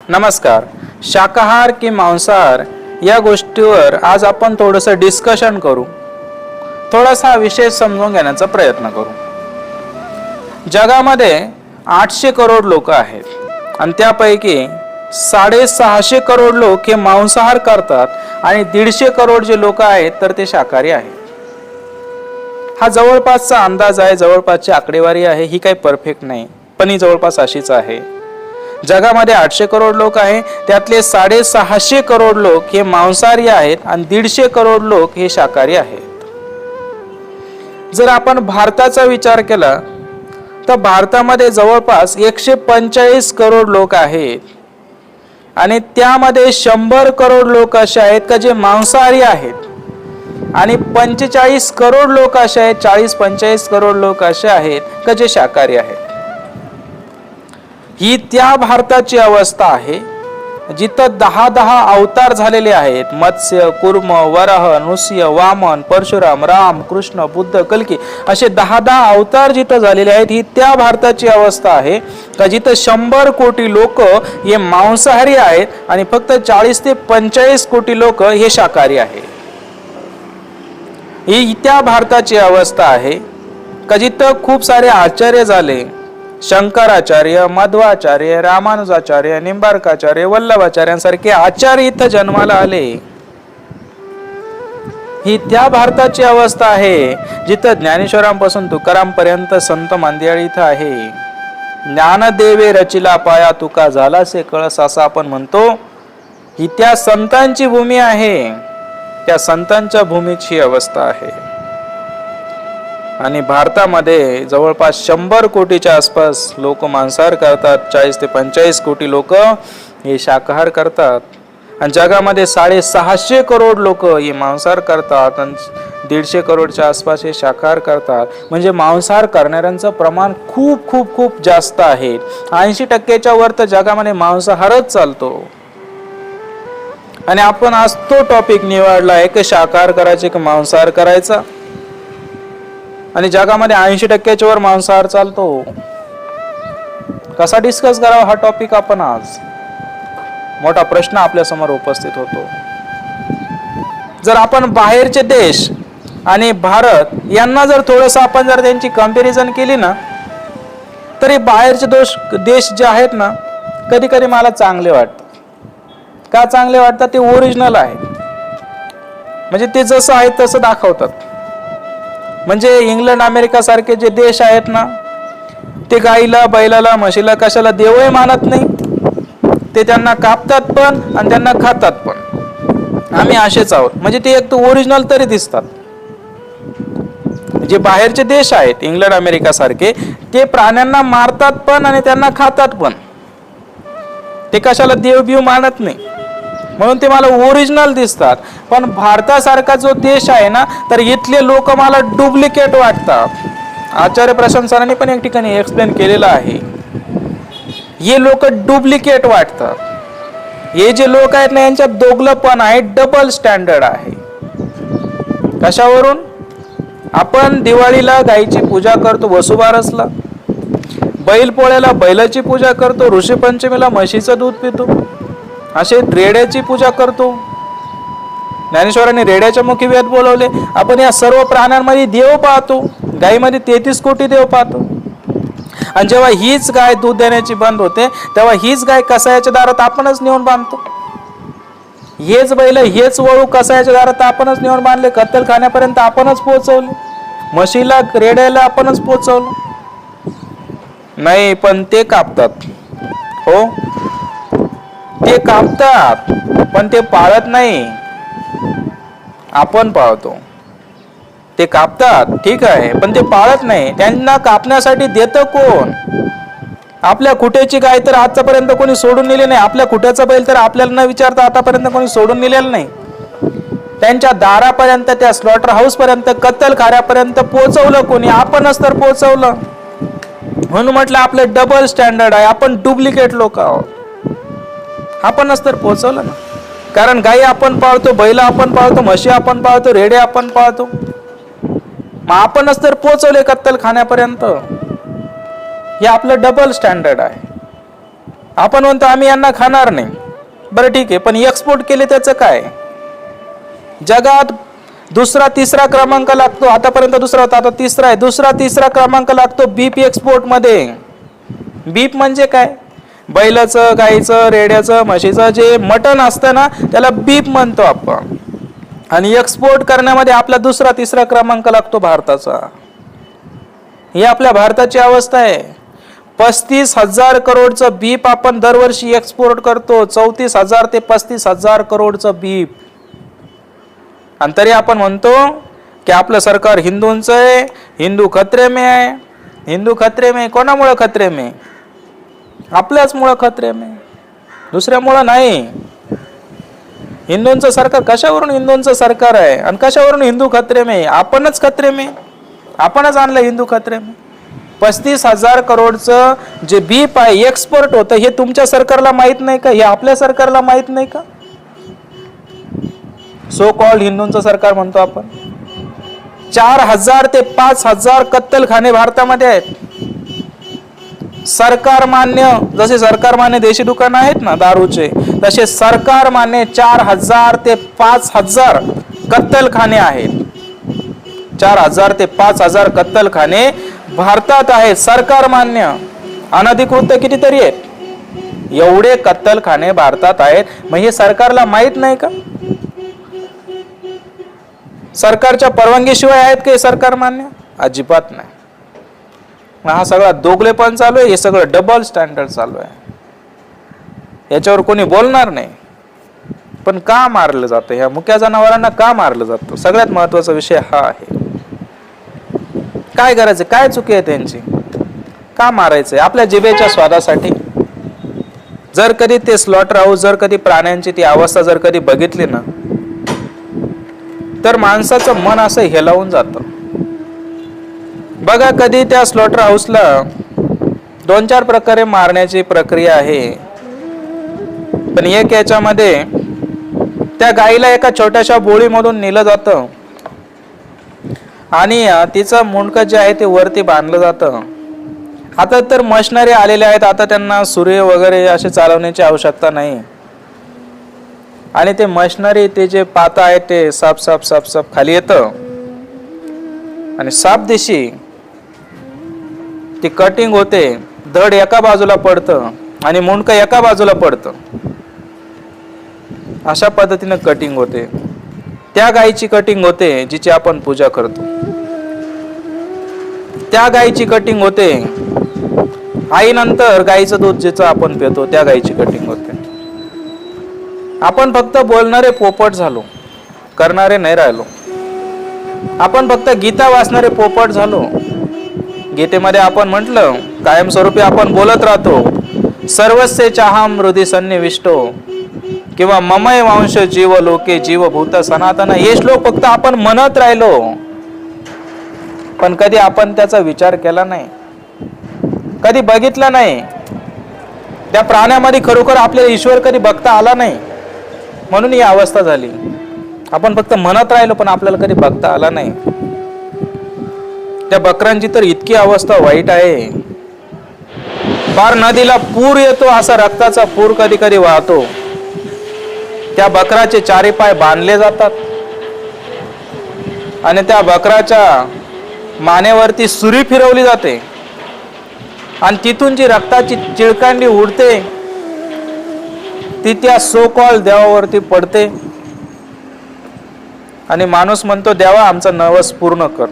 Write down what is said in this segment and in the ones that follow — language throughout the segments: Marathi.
नमस्कार. शाकाहार की मांसाहार या गोष्टीवर आज आपण थोडंसं डिस्कशन करू. थोडासा विषय समजून घेण्याचा प्रयत्न करू. जगामध्ये 800 करोड लोक आहेत आणि त्यापैकी 650 करोड लोक हे मांसाहार करतात आणि 150 करोड जे लोक आहेत तर ते शाकाहारी आहेत. हा जवळपासचा अंदाज आहे, जवळपासची आकडेवारी आहे. ही काही परफेक्ट नाही, पण ही जवळपास अशीच आहे. जगामध्ये 800 करोड लोक आहे, त्यातले 650 करोड लोक हे मांसाहारी आहेत आणि 150 करोड लोक हे शाकाहारी आहेत. जर आपण भारताचा विचार केला तर भारतामध्ये जवळपास 145 करोड लोक आहेत आणि त्यामध्ये 100 करोड लोक असे आहेत का जे मांसाहारी आहेत आणि 45 करोड लोक असे आहेत, 40-45 करोड लोक असे आहेत का जे शाकाहारी आहेत. ही त्या भारताची अवस्था आहे जिथं 10 अवतार झालेले आहेत. मत्स्य, कुर्म, वराह, नृसिंह, वामन, परशुराम, राम, कृष्ण, बुद्ध, कल्की असे 10 अवतार जिथं झालेले आहेत. ही त्या भारताची अवस्था आहे का जिथं 100 कोटी लोक हे मांसाहारी आहेत आणि फक्त 40 ते 45 कोटी लोक हे शाकाहारी आहेत. ही त्या भारताची अवस्था आहे का जिथं खूप सारे आचार्य झाले. शंकराचार्य, मध्वाचार्य, रामानुजाचार्य, निंबार्काचार्य, वल्लभाचार्यांसारखे आचार्य इथं जन्माला आले. ही त्या भारताची अवस्था आहे जिथं ज्ञानेश्वरांपासून तुकारामपर्यंत संत मंदिर इथं आहे. ज्ञानदेवे रचिला पाया तुका झालासे कळस असं आपण म्हणतो. ही त्या संतांची भूमी आहे, त्या संतांच्या भूमीची अवस्था आहे. आणि भारतामध्ये जवळपास 100 कोटीच्या आसपास लोक मांसाहार करतात, 40 ते 45 कोटी लोक हे शाकाहार करतात आणि जगामध्ये 650 करोड लोक हे मांसाहार करतात आणि 150 करोडच्या आसपास हे शाकाहार करतात. म्हणजे मांसाहार करणाऱ्यांचं प्रमाण खूप खूप खूप जास्त आहे. 80% वर तर जगामध्ये मांसाहारच चालतो. आणि आपण आज तो टॉपिक निवडला आहे की शाकाहार करायचे की मांसाहार करायचा. आणि जगामध्ये 80% वर मांसाहार चालतो. कसा डिस्कस करावा हा टॉपिक आपण आज, मोठा प्रश्न आपल्या समोर उपस्थित होतो. जर आपण बाहेरचे देश आणि भारत यांना जर थोडंसं आपण जर त्यांची कंपॅरिझन केली ना तरी बाहेरचे देश जे आहेत ना कधी कधी मला चांगले वाटतात. का चांगले वाटतात? ते ओरिजिनल आहे, म्हणजे ते जसं आहे तसं दाखवतात. म्हणजे इंग्लंड, अमेरिका सारखे जे देश आहेत ना ते गाईला, बैलाला, म्हशीला कशाला देवही मानत नाही. ते त्यांना कापतात पण आणि त्यांना खातात पण. आम्ही असेच आहोत. म्हणजे ते एक तर ओरिजिनल तरी दिसतात. जे बाहेरचे देश आहेत इंग्लंड, अमेरिका सारखे ते प्राण्यांना मारतात पण आणि त्यांना खातात पण. ते कशाला देव मानत नाही, म्हणून ते मला ओरिजिनल दिसतात. पण भारतासारखा जो देश आहे ना तर इथले लोक मला डुप्लिकेट वाटतात. आचार्य प्रशांत सरांनी पण एक ठिकाणी एक्सप्लेन केलेलं आहे. हे लोक डुप्लिकेट वाटतात. हे जे लोक आहेत ना यांच्यात दोघलपण आहे, डबल स्टँडर्ड आहे. कशावरून? आपण दिवाळीला गायीची पूजा करतो, वसुबारसला बैल पोळ्याला बैलाची पूजा करतो, ऋषीपंचमीला म्हशीचं दूध पितो, असे रेड्याची पूजा करतो. ज्ञानेश्वरांनी रेड्याच्या मुखी वेद बोलवले. आपण या सर्व प्राण्यांमध्ये देव पाहतो. गायीमध्ये 33 कोटी देव पाहतो. आणि जेव्हा हीच गाय दूध देण्याची बंद होते तेव्हा हीच गाय कसायाच्या दारात आपणच नेऊन बांधतो. हेच बैल, हेच वळू कसायाच्या दारात आपणच नेऊन बांधले. कत्तलखान्यापर्यंत आपणच पोहोचवले. म्हशीला, रेड्याला आपणच पोहोचवलं. नाही, पण ते कापतात. हो, ते कापतात पण ते पाळत नाही. आपण पाळतो. ते कापतात ठीक आहे पण ते पाळत नाही. त्यांना कापण्यासाठी देतं कोण? आपल्या खुट्याची गाय तर आतापर्यंत कोणी सोडून नेली नाही. आपल्या खुट्याचा बैल तर आपल्याला न विचारता आतापर्यंत कोणी सोडून नेलेलं नाही. त्यांच्या दारापर्यंत, त्या स्लॉटर हाऊस पर्यंत, कत्तलखान्यापर्यंत पोहोचवलं कोणी? आपणच तर पोहोचवलं. म्हणून म्हटलं आपलं डबल स्टँडर्ड आहे, आपण डुप्लिकेट लोक आहोत. आपणच तर पोहोचवलं ना. कारण गाई आपण पाळतो, बैल आपण पाळतो, म्हशी आपण पाळतो, रेडे आपण पाळतो. मग आपणच तर पोहोचवले कत्तलखान्यापर्यंत. हे आपलं डबल स्टँडर्ड आहे. आपण म्हणतो आम्ही यांना खाणार नाही. बरं ठीक आहे, पण एक्सपोर्ट केले त्याचं काय? जगात दुसरा तिसरा क्रमांक लागतो. आतापर्यंत दुसरा होता, आता तिसरा आहे. दुसरा तिसरा क्रमांक लागतो बीप एक्सपोर्ट मध्ये. बीप म्हणजे काय? बैलाचं, गाईचं, रेड्याचं, म्हशीचं जे मटण असतं ना, त्याला बीप म्हणतो आपण. आणि एक्सपोर्ट करण्यामध्ये आपला दुसरा तिसरा क्रमांक लागतो भारताचा. ही आपल्या भारताची अवस्था आहे. 35,000 करोडचं बीप आपण दरवर्षी एक्सपोर्ट करतो. 34,000 ते 35,000 करोडचं बीप. आणि तरी आपण म्हणतो की आपलं सरकार हिंदूंचं आहे, हिंदू खतरे में आहे. हिंदू खतरे में कोणामुळे खतरे में? आपल्याच मुळे खतरे में, दुसऱ्यामुळे नाही. हिंदूंचं सरकार कशावरून हिंदूंचं सरकार आहे आणि कशावरून हिंदू खतरे में? आपणच खतरे में, आपणच आणलं हिंदू खतरे में. 35,000 करोडचं जे बीप आहे एक्सपोर्ट होतं, हे तुमच्या सरकारला माहित नाही का? हे आपल्या सरकारला माहित नाही का? सो कॉल्ड हिंदूंचं सरकार म्हणतो आपण. 4,000 ते 5,000 कत्तलखाने भारतामध्ये आहेत. सरकार मान्य, जसे सरकार मान्य देशी दुकान आहेत ना दारूचे, तसे सरकार मान्य 4,000 ते 5,000 कत्तलखाने आहेत. 4,000 ते 5,000 कत्तलखाने भारतात आहेत, सरकार मान्य. अनधिकृत कितीतरी आहेत. एवढे कत्तलखाने भारतात आहेत, मग हे सरकारला माहित नाही का? सरकारच्या परवानगीशिवाय आहेत का सरकार मान्य? अजिबात नाही. हा सगळा दोगलेपण चालू आहे, हे सगळं डबल स्टँडर्ड चालू आहे. याच्यावर कोणी बोलणार नाही. पण का मारलं जातं? ह्या मुक्या जनावरांना का मारलं जातं? सगळ्यात महत्वाचा विषय हा आहे. काय करायचं? काय चुकी आहे त्यांची? का मारायचंय? आपल्या जिभेच्या स्वादासाठी. जर कधी ते स्लॉटर हाऊस, जर कधी प्राण्यांची ती अवस्था जर कधी बघितली ना, तर माणसाचं मन असं हेलावून जातं. बघा, कधी त्या स्लॉटर हाऊसला 2-4 प्रकारे मारण्याची प्रक्रिया आहे. पण एक याच्यामध्ये त्या गाईला एका छोट्याशा बोळीमधून नेलं जातं आणि तिचं मुंडकं जे आहे ते वरती बांधलं जातं. आता तर मशिनरी आलेल्या आहेत, आता त्यांना सूर्य वगैरे असे चालवण्याची आवश्यकता नाही. आणि ते मशिनरी, ते जे पाता आहे ते साप साप साप साप खाली येतं आणि साप दिशी ती कटिंग होते. धड एका बाजूला पडतं आणि मुंडकं एका बाजूला पडतं. अशा पद्धतीने कटिंग होते. त्या गायीची कटिंग होते जिची आपण पूजा करतो. त्या गायीची कटिंग होते. आईनंतर गायीचं दूध जिचं आपण पितो त्या गायीची कटिंग होते. आपण फक्त बोलणारे पोपट झालो, करणारे नाही राहिलो. आपण फक्त गीता वाचणारे पोपट झालो. गीतेमध्ये आपण म्हटलं, कायमस्वरूपी आपण बोलत राहतो, सर्वस्य चाहम हृदय सन्निविष्टो किंवा ममय वंश जीव लोके जीवभूत सनातन. हे श्लोक फक्त आपण म्हणत राहिलो, पण कधी आपण त्याचा विचार केला नाही, कधी बघितला नाही. त्या प्राण्यामध्ये खरोखर आपल्याला ईश्वर कधी बघता आला नाही, म्हणून ही अवस्था झाली. आपण फक्त म्हणत राहिलो पण आपल्याला कधी बघता आला नाही. त्या बकरांची तर इतकी अवस्था वाईट आहे. फार नदीला पूर येतो, असा रक्ताचा पूर कधी कधी वाहतो. त्या बकराचे 4 पाय बांधले जातात आणि त्या बकराच्या मानेवरती सुरी फिरवली जाते आणि तिथून जी रक्ताची चिळकांडी उडते ती त्या सो कॉल्ड देवावरती पडते आणि माणूस म्हणतो, देवा आमचा नवस पूर्ण कर.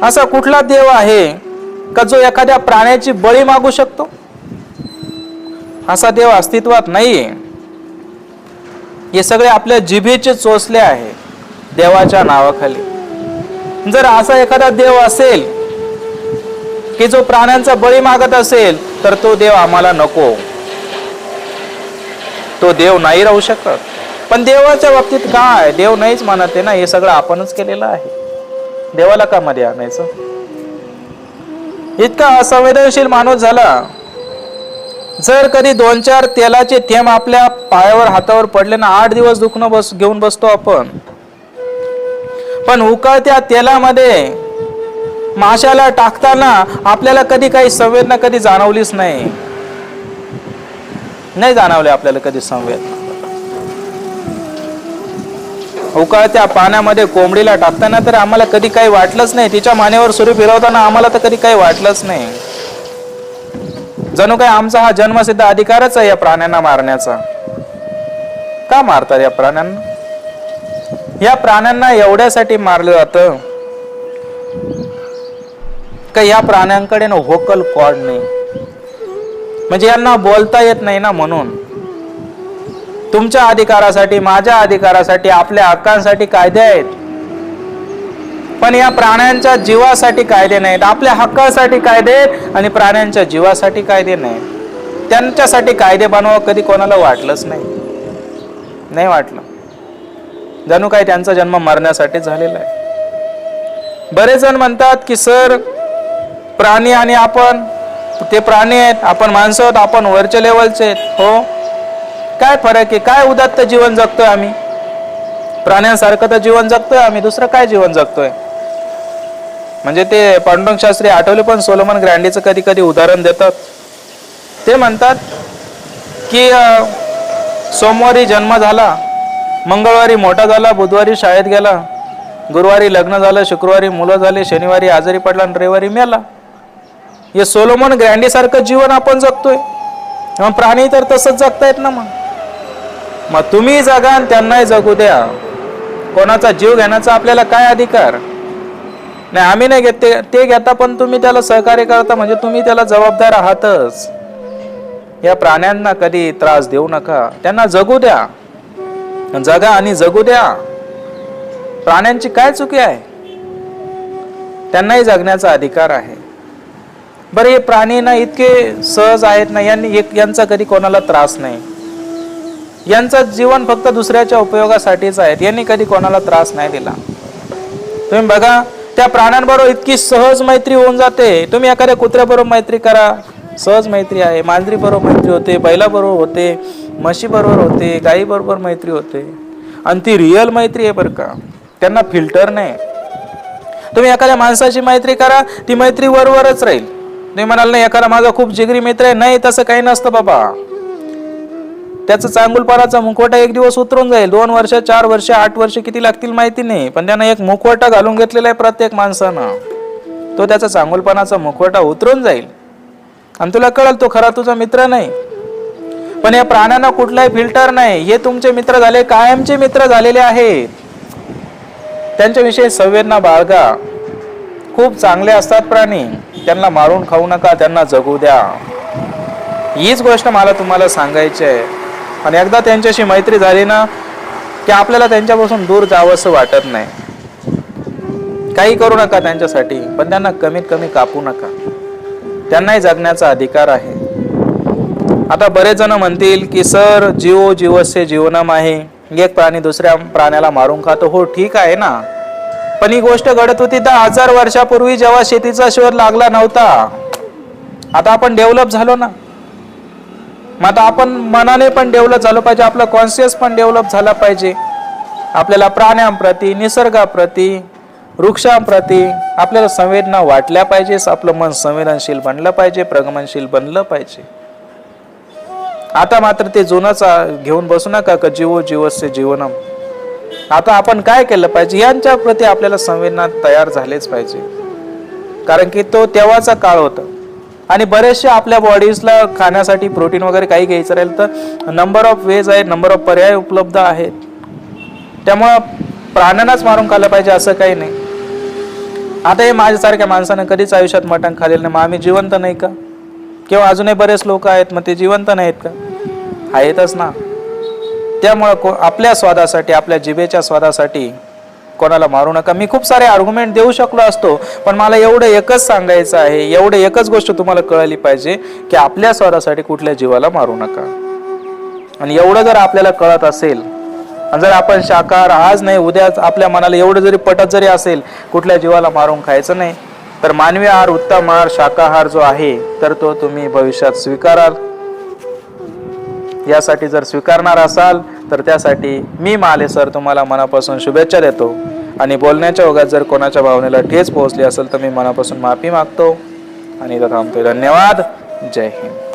असा कुठला देव आहे का जो एखाद्या प्राण्याची बळी मागू शकतो? असा देव अस्तित्वात नाहीये. हे सगळे आपल्या जिभेचे चोचले आहे देवाच्या नावाखाली. जर असा एखादा देव असेल की जो प्राण्यांचा बळी मागत असेल तर तो देव आम्हाला नको. तो देव नाही राहू शकत. पण देवाच्या बाबतीत काय? देव नाहीच म्हणत आहे ना, हे सगळं आपणच केलेलं आहे. देवाला का मध्ये आणायचं? इतका असंवेदनशील माणूस झाला. जर कधी 2-4 तेलाचे थेंब आपल्या पायावर हातावर पडले ना, 8 दिवस दुखणं घेऊन बसतो आपण. पण उकळत्या तेलामध्ये माशाला टाकताना आपल्याला कधी काही संवेदना कधी जाणवलीच नाही. नाही जाणवले आपल्याला कधी संवेदना. उकळत्या पाण्यामध्ये कोंबडीला टाकताना तर आम्हाला कधी काही वाटलंच नाही, तिच्या मानेवर सुरी फिरवताना आम्हाला तर कधी काही वाटलंच नाही. जणू काय आमचा हा जन्मसिद्ध अधिकारच आहे या प्राण्यांना मारण्याचा. का मारतात या प्राण्यांना? या प्राण्यांना एवढ्यासाठी मारलं जातं का या प्राण्यांकडे ना व्होकल कॉर्ड नाही, म्हणजे यांना बोलता येत नाही ना. म्हणून तुमच्या अधिकारासाठी, माझ्या अधिकारासाठी, आपल्या हक्कांसाठी कायदे आहेत, पण या प्राण्यांच्या जीवासाठी कायदे नाहीत. आपल्या हक्कासाठी कायदे आहेत आणि प्राण्यांच्या जीवासाठी कायदे नाहीत. त्यांच्यासाठी कायदे बनवावं कधी कोणाला वाटलंच नाही वाटलं. जणू काय त्यांचा जन्म मरण्यासाठी झालेला आहे. बरेच जण म्हणतात की सर, प्राणी आणि आपण, ते प्राणी आहेत, आपण माणसं आहोत, आपण वरच्या लेवलचे आहेत. हो, काय फरक आहे? काय उदात्त जीवन जगतोय आम्ही? प्राण्यांसारखं तर जीवन जगतोय आम्ही, दुसरं काय जीवन जगतोय? म्हणजे ते पांडुरंग शास्त्री आठवले पण सोलोमन ग्रँडीचं कधी कधी उदाहरण देतात. ते म्हणतात की सोमवारी जन्म झाला, मंगळवारी मोठा झाला, बुधवारी शाळेत गेला, गुरुवारी लग्न झालं, शुक्रवारी मुलं झाले, शनिवारी आजारी पडला आणि रविवारी मेला. हे सोलोमन ग्रँडी सारखं जीवन आपण जगतोय. मग प्राणी तर तसंच जगतायत ना. मग तुम्ही जगा आणि त्यांनाही जगू द्या. कोणाचा जीव घेण्याचा आपल्याला काय अधिकार नाही. आम्ही नाही घेत, ते घेता, पण तुम्ही त्याला सहकार्य करता म्हणजे तुम्ही त्याला जबाबदार आहातच. या प्राण्यांना कधी त्रास देऊ नका, त्यांना जगू द्या. जगा आणि जगू द्या. प्राण्यांची काय चुकी आहे? त्यांनाही जगण्याचा अधिकार आहे. बरं, हे प्राणी ना इतके सहज आहेत ना, यांचा कधी कोणाला त्रास नाही. यांचं जीवन फक्त दुसऱ्याच्या उपयोगासाठीच आहे. यांनी कधी कोणाला त्रास नाही दिला. तुम्ही बघा, त्या प्राण्यांबरोबर इतकी सहज मैत्री होऊन जाते. तुम्ही एखाद्या कुत्र्याबरोबर मैत्री करा, सहज मैत्री आहे. मांजरी बरोबर मैत्री होते, बैलाबरोबर होते, म्हशी बरोबर होते, गाई बरोबर मैत्री होते. आणि ती रिअल मैत्री आहे बरं का, त्यांना फिल्टर नाही. तुम्ही एखाद्या माणसाची मैत्री करा, ती मैत्री वरवरच राहील. तुम्ही म्हणाल नाही एखादा माझा खूप जिगरी मित्र आहे, नाही, तसं काही नसतं बाबा. त्याचं चांगुलपणाचा मुखवटा एक दिवस उतरून जाईल. 2 वर्ष, 4 वर्ष, 8 वर्ष किती लागतील माहिती नाही, पण त्यानं एक मुखवटा घालून घेतलेला आहे प्रत्येक माणसानं. तो त्याचा चांगुलपणाचा मुखवटा उतरून जाईल आणि तुला कळेल तो खरा तुझा मित्र नाही. पण या प्राण्यांना कुठलाही फिल्टर नाही. हे तुमचे मित्र झाले, कायमचे मित्र झालेले आहेत. त्यांच्याविषयी संवेदना बाळगा. खूप चांगले असतात प्राणी, त्यांना मारून खाऊ नका, त्यांना जगू द्या. हीच गोष्ट मला तुम्हाला सांगायची आहे. आणि एकदा त्यांच्याशी मैत्री झाली ना की आपल्याला त्यांच्यापासून दूर जावंसं वाटत नाही. काही करू नका त्यांच्यासाठी, पण त्यांना कमीत कमी कापू नका. त्यांनाही जगण्याचा अधिकार आहे. आता बरेच जण म्हणतील की सर, जीवो जीवस्य जीवनम आहे, एक प्राणी दुसऱ्या प्राण्याला मारून खातो. हो, ठीक आहे ना, पण ही गोष्ट घडत होती 10,000 वर्षापूर्वी, जेव्हा शेतीचा शोध लागला नव्हता. आता आपण डेव्हलप झालो ना, मग आता आपण मनाने पण डेव्हलप झालो पाहिजे, आपला कॉन्शियस पण डेव्हलप झाला पाहिजे. आपल्याला प्राण्यांप्रती, निसर्गाप्रती, वृक्षांप्रती आपल्याला संवेदना वाटल्या पाहिजे. आपलं मन संवेदनशील बनलं पाहिजे, प्रगमनशील बनलं पाहिजे. आता मात्र ते जुनच घेऊन बसू नका का जीवो जीवस्य जीवनम. आता आपण काय केलं पाहिजे, यांच्या प्रती आपल्याला संवेदना तयार झालेच पाहिजे. कारण की तो तेव्हाचा काळ होता. आणि बरेचसे आपल्या बॉडीजला खाण्यासाठी प्रोटीन वगैरे काही घ्यायचं राहील तर नंबर ऑफ वेज आहेत, नंबर ऑफ पर्याय उपलब्ध आहेत. त्यामुळं प्राण्यांनाच मारून खाल्लं पाहिजे असं काही नाही. आता हे माझ्यासारख्या माणसानं कधीच आयुष्यात मटण खाल्लेलं नाही, मग आम्ही जिवंत नाही का? किंवा अजूनही बरेच लोक आहेत, मग ते जिवंत नाहीत का? आहेतच ना. त्यामुळं आपल्या स्वादासाठी, आपल्या जिभेच्या स्वादासाठी कोणाला मारू नका. मी खूप सारे आर्ग्युमेंट देऊ शकलो असतो, पण मला एवढं एकच सांगायचं आहे, एवढं एकच गोष्ट तुम्हाला कळली पाहिजे की आपल्या स्वादासाठी कुठल्या जीवाला मारू नका. आणि एवढं जर आपल्याला कळत असेल, आणि जर आपण शाकाहार आज नाही उद्या आपल्या मनाला एवढं जरी पटत जरी असेल कुठल्या जीवाला मारून खायचं नाही, तर मानवी आहार उत्तम आहार शाकाहार जो आहे तर तो तुम्ही भविष्यात स्वीकाराल. यासाठी जर स्वीकारणार असाल तर त्यासाठी मी माले सर तुम्हाला मनापासून शुभेच्छा देतो. आणि बोलण्याच्या ओघात जर कोणाच्या भावनेला ठेच पोहोचली असेल तर मी मनापासून माफी मागतो आणि इथं थांबतोय. धन्यवाद. जय हिंद.